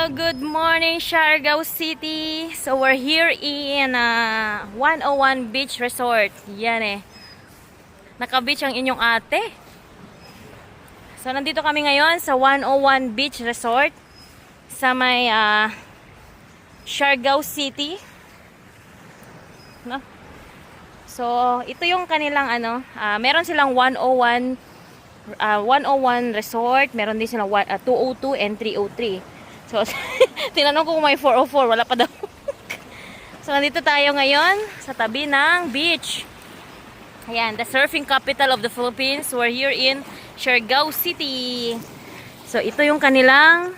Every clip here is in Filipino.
Good morning, Siargao City. So we're here in 101 Beach Resort. Yan eh. Naka-beach ang inyong ate. So nandito kami ngayon sa 101 Beach Resort sa may Siargao City. No? So ito yung kanilang meron silang 101 resort, meron din silang 202 and 303. So, tinanong ko kung may 404, wala pa daw. So, nandito tayo ngayon sa tabi ng beach. Ayan, the surfing capital of the Philippines. We're here in Siargao City. So, ito yung kanilang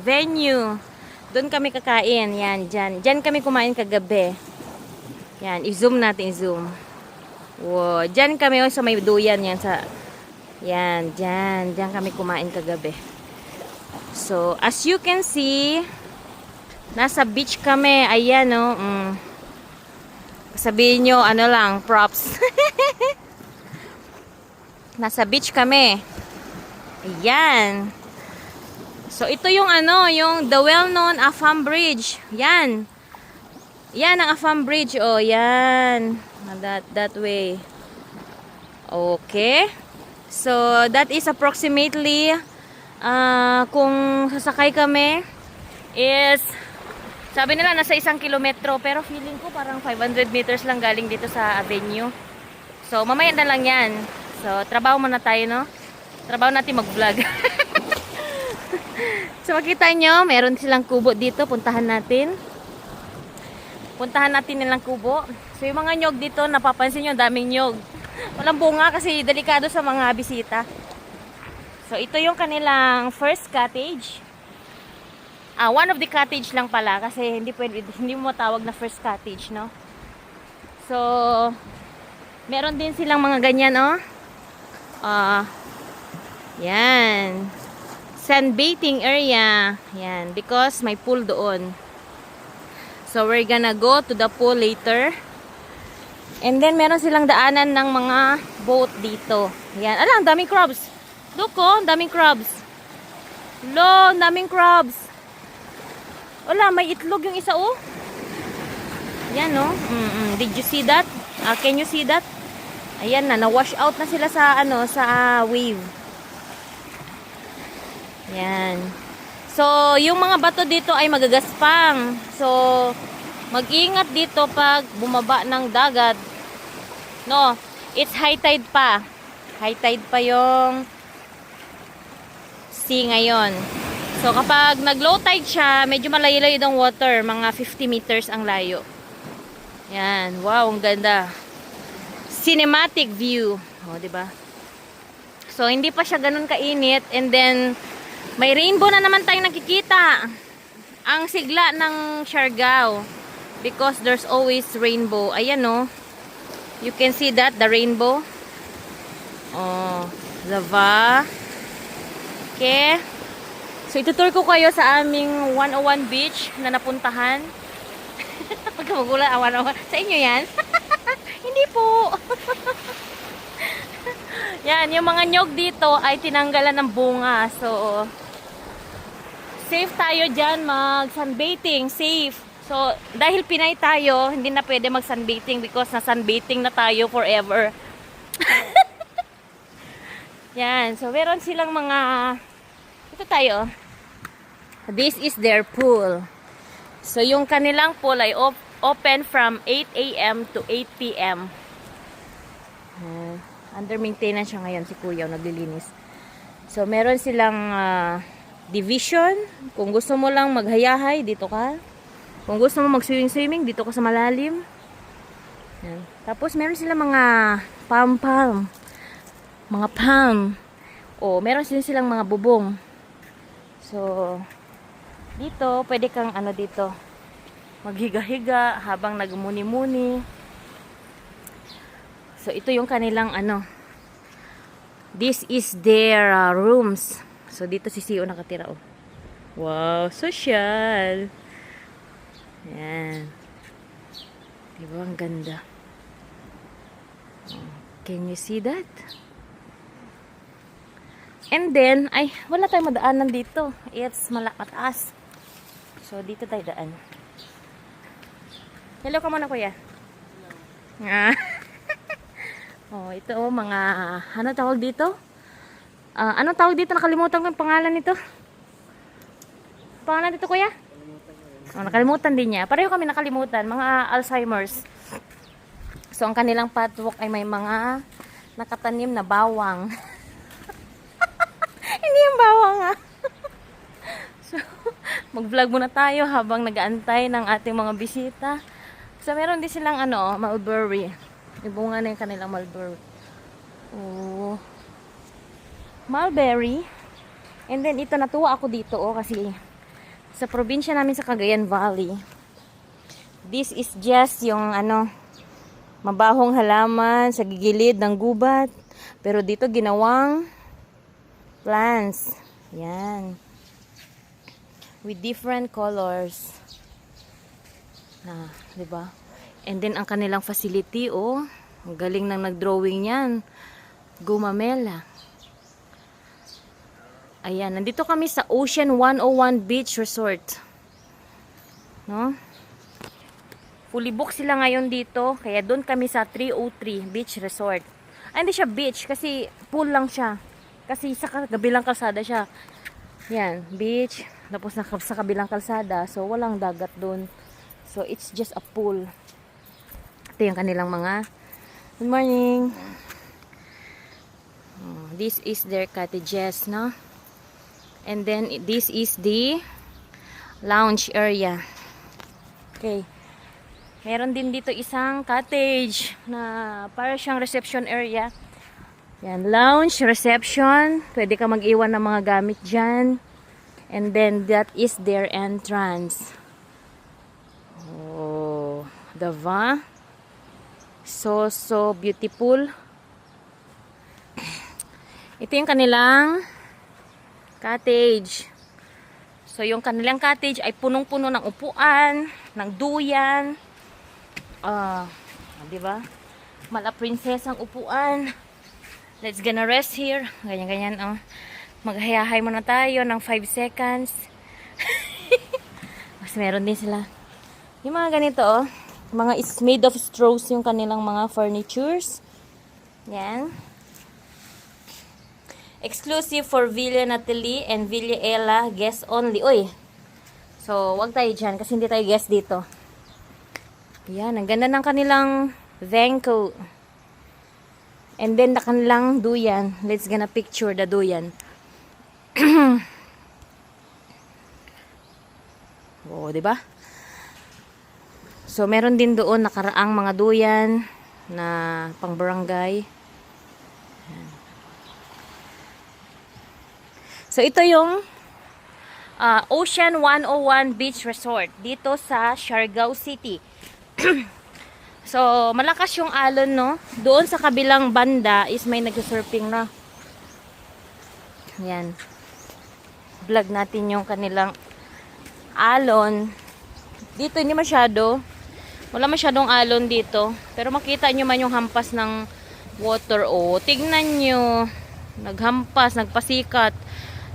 venue. Doon kami kakain. Yan, dyan. Dyan kami kumain kagabi. Yan, i-zoom natin, i-zoom. Wow, dyan kami sa may duyan yan sa... Yan, dyan. Dyan kami kumain kagabi. So, as you can see, nasa beach kami. Ayan, no. Sabihin nyo, ano lang, props. Nasa beach kami. Ayan. So, ito yung yung the well-known Afam Bridge. Yan. Yan ang Afam Bridge. Oh, yan. That way. Okay. So, that is approximately kung sasakay kami is sabi nila nasa 1 kilometro pero feeling ko parang 500 meters lang galing dito sa avenue. So, mamaya na lang yan. So, trabaho muna tayo, no? Trabaho natin mag-vlog. So, makita nyo, meron silang kubo dito. Puntahan natin. Puntahan natin nilang kubo. So, yung mga nyog dito, napapansin nyo, daming nyog. Walang bunga kasi delikado sa mga bisita. So, ito yung kanilang first cottage. One of the cottage lang pala kasi hindi mo matawag na first cottage, no? So, meron din silang mga ganyan, oh. Yan. Sunbathing area. Yan, because may pool doon. So, we're gonna go to the pool later. And then, meron silang daanan ng mga boat dito. Yan. Ang daming crabs. Look, oh, daming crabs. Lo, daming crabs. Wala, may itlog yung isa, oh. Yan, oh. Did you see that? Can you see that? Ayan na, na-wash out na sila sa, sa wave. Yan. So, yung mga bato dito ay magagaspang. So, mag-ingat dito pag bumaba ng dagat. No, it's high tide pa. High tide pa yung sea ngayon. So, kapag nag-low tide siya, medyo malayo-layo ng water. Mga 50 meters ang layo. Yan. Wow, ang ganda. Cinematic view. O, diba? So, hindi pa siya ganun kainit. And then, may rainbow na naman tayong nakikita. Ang sigla ng Siargao. Because there's always rainbow. Ayan, no. You can see that, the rainbow. Oh, lava. Okay. So, itutur ko kayo sa aming 101 beach na napuntahan. Pagkamagula, 101. Sa inyo yan? Hindi po. Yan, yung mga nyog dito ay tinanggalan ng bunga. So, safe tayo dyan mag-sunbathing. Safe. So, dahil Pinay tayo, hindi na pwede mag-sunbathing because na-sunbathing na tayo forever. Yan. So, meron silang mga... Ito tayo. This is their pool. So, yung kanilang pool ay open from 8 a.m. to 8 p.m. Under maintenance siya ngayon si Kuya, naglilinis. So, meron silang division. Kung gusto mo lang maghayahay, dito ka. Kung gusto mo mag-swimming, dito ka sa malalim. Yan. Tapos, meron silang mga palm. Mga palm. O, meron silang mga bubong. So, dito, pwede kang dito, maghiga-higa habang nagmuni-muni. So, ito yung kanilang this is their rooms. So, dito si CEO nakatira, oh. Wow, social. Yan. Diba, ang ganda. Can you see that? And then, ay, wala tayong madaanan dito. It's mataas. So, dito tayo daan. Hello ka muna, kuya. Ah. Oh, ito oh, mga, ano tawag dito? Anong tawag dito? Nakalimutan ko yung pangalan nito. Pangalan dito, kuya? Oh, nakalimutan din niya. Pareho kami nakalimutan. Mga Alzheimer's. So, ang kanilang patwalk ay may mga nakatanim na bawang. Hindi yung bawang, ha? So, mag-vlog muna tayo habang nag-aantay ng ating mga bisita. So, meron din silang, ano, mulberry. Ibunga na yung kanilang mulberry. Oh. Mulberry. And then, ito, natuwa ako dito, oh, kasi sa probinsya namin sa Cagayan Valley, this is just yung, ano, mabahong halaman sa gigilid ng gubat. Pero dito, ginawang plants. Yan. With different colors. Diba? And then, ang kanilang facility, oh, ang galing nang nag-drawing yan. Gumamela. Ayan, nandito kami sa Ocean 101 Beach Resort. No? Fully booked sila ngayon dito, kaya doon kami sa 303 Beach Resort. Ay, hindi siya beach, kasi pool lang siya. Kasi sa kabilang kalsada siya. Yan, beach, tapos sa kabilang kalsada, so walang dagat doon. So, it's just a pool. Ito yung kanilang mga, good morning. This is their cottages, no? And then, this is the lounge area. Okay. Meron din dito isang cottage na para siyang reception area. Yan, lounge, reception. Pwede ka mag-iwan ng mga gamit dyan. And then, that is their entrance. Oh, diba? So beautiful. Ito yung kanilang cottage. So, yung kanilang cottage ay punong-puno ng upuan, ng duyan. Diba? Mala prinsesang upuan. Let's gonna rest here. Ganyan-ganyan, oh. Maghayahay muna tayo ng 5 seconds. Mas meron din sila. Yung mga ganito, oh. Mga is made of straws yung kanilang mga furnitures. Yan. Exclusive for Villa Natalie and Villa Ella. Guest only. Uy. So, wag tayo dyan kasi hindi tayo guest dito. Yan. Ang ganda ng kanilang venco. And then, the kanilang duyan. Let's gonna picture the duyan. Oh, diba? So, meron din doon nakaraang mga duyan na pang barangay. So, ito yung Ocean 101 Beach Resort dito sa Siargao City. So, malakas yung alon, no? Doon sa kabilang banda is may nag-surfing na. Yan. Vlog natin yung kanilang alon. Dito hindi masyado. Wala masyadong alon dito. Pero makita nyo man yung hampas ng water. Oh, tignan nyo. Naghampas, nagpasikat.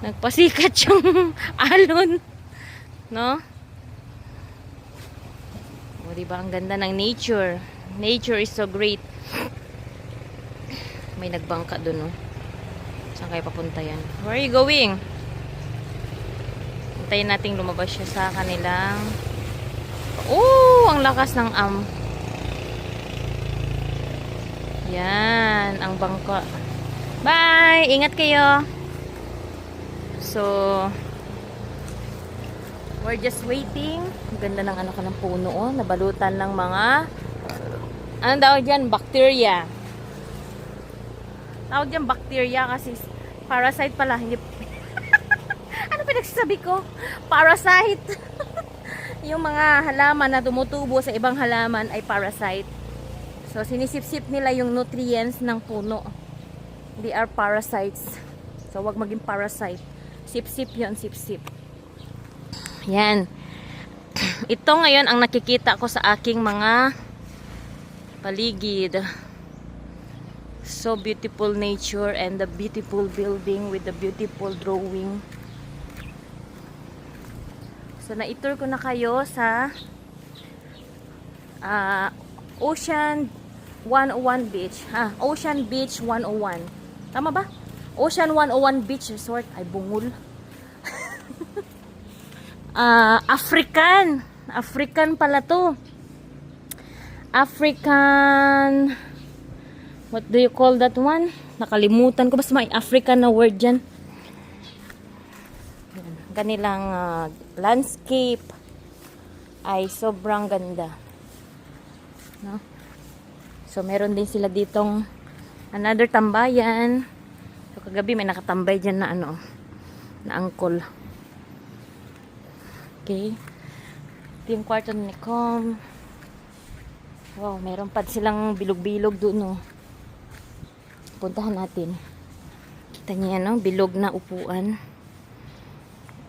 Nagpasikat yung alon. No? O, diba? Ang ganda ng nature. Nature is so great. May nagbangka dun, no? Saan kayo papunta yan? Where are you going? Hintayin natin lumabas siya sa kanilang... Oh! Ang lakas ng Yan. Ang bangka. Bye! Ingat kayo! So, we're just waiting. Ang ganda ng ano ka ng puno, oh. Nabalutan ng mga anong tawag dyan? Bacteria. Tawag dyan bacteria kasi parasite pala. Hindi. Ano pinagsasabi ko? Parasite. Yung mga halaman na tumutubo sa ibang halaman ay parasite. So, sinisip-sip nila yung nutrients ng puno. They are parasites. So, wag maging parasite. Sip-sip yun, sip-sip. Yan. Ito ngayon ang nakikita ko sa aking mga paligid. So beautiful nature and the beautiful building with the beautiful drawing. So, na-tour ko na kayo sa Ocean 101 Beach. Ocean Beach 101. Tama ba? Ocean 101 Beach Resort. Ay, bungol. African. African pala to. African. What do you call that one? Nakalimutan ko. Basta may African na word dyan. Kanilang landscape ay sobrang ganda. No? So, meron din sila ditong another tambayan. So, kagabi may nakatambay dyan na na angkol. Okay. Ito yung kwarto ni Com. Wow, meron pa silang bilog-bilog doon, no? Puntahan natin. Kita niyo yan, no? Bilog na upuan.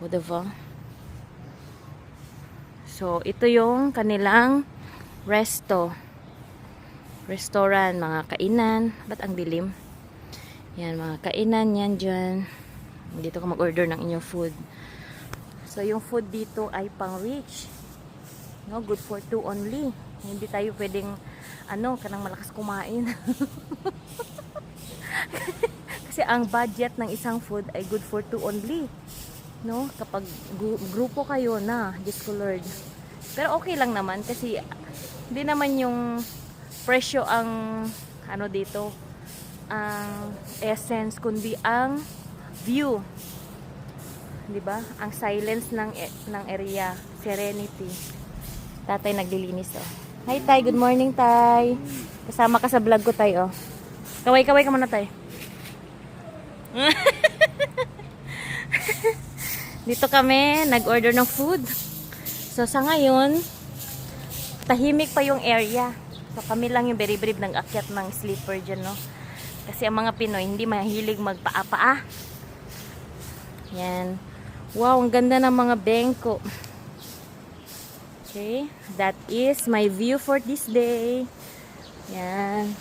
O, diba? So, ito yung kanilang restaurant, mga kainan. Ba't ang dilim? Yan, mga kainan yan dyan. Dito ka mag-order ng inyong food. So, yung food dito ay pang-rich. No, good for two only. Hindi tayo pwedeng, kanang malakas kumain. Kasi ang budget ng isang food ay good for two only. No, kapag grupo kayo na, Diyos ko Lord. Pero okay lang naman kasi hindi naman yung presyo ang dito ang essence kundi ang view. 'Di ba? Ang silence ng area, serenity. Tatay naglilinis Hi Tay, good morning Tay. Kasama ka sa vlog ko Tay Kaway-kaway ka muna Tay. Dito kami nag-order ng food. So sa ngayon, tahimik pa yung area. So kami lang yung very brave nag-akyat ng sleeper dyan, no? Kasi ang mga Pinoy hindi mahilig magpaa-paa. Yan. Wow, ang ganda ng mga bengko. Okay, that is my view for this day. Yan.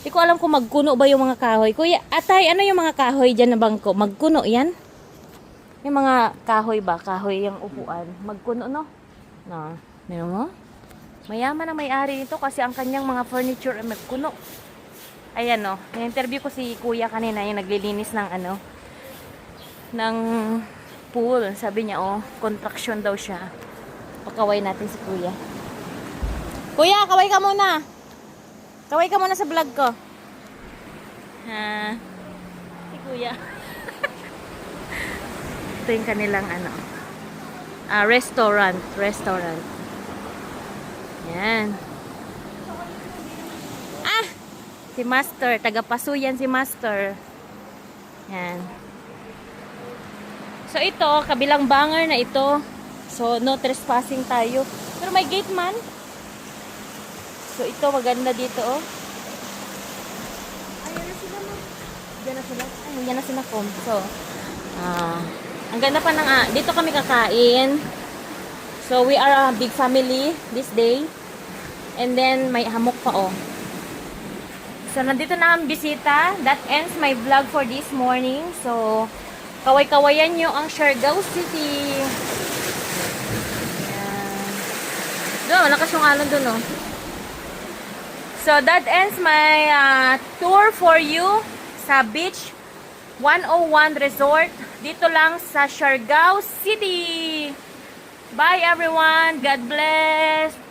Hindi ko alam kung magkuno ba yung mga kahoy. Kuya, Atay, ano yung mga kahoy dyan na bangko? Magkuno yan? Yung mga kahoy ba? Kahoy yung upuan. Magkuno, no? No. Meron mo? Mayaman ang may-ari nito kasi ang kanyang mga furniture ay magkuno. Ayan, no. Na-interview ko si Kuya kanina yung naglilinis ng ng pool. Sabi niya, construction daw siya. Pakaway natin si Kuya. Kuya, kaway ka muna. Kaway ka muna sa vlog ko. Si Kuya. Ito yung kanilang restaurant. Yan. Si Master. Taga-Pasuyan si Master. Yan. So ito, kabilang banger na ito. So no trespassing tayo. Pero may gate man. So ito, maganda dito Ayan na sila mo. Diyan na sila. Diyan na sila ko. So, ang ganda pa dito kami kakain. So, we are a big family this day. And then, may hamok pa So, nandito na ang bisita. That ends my vlog for this morning. So, kaway-kawayan nyo ang Siargao City. Ayan. Doon, malakas yung alon doon, So, that ends my tour for you sa Beach 101 Resort. Dito lang sa Siargao City. Bye everyone. God bless.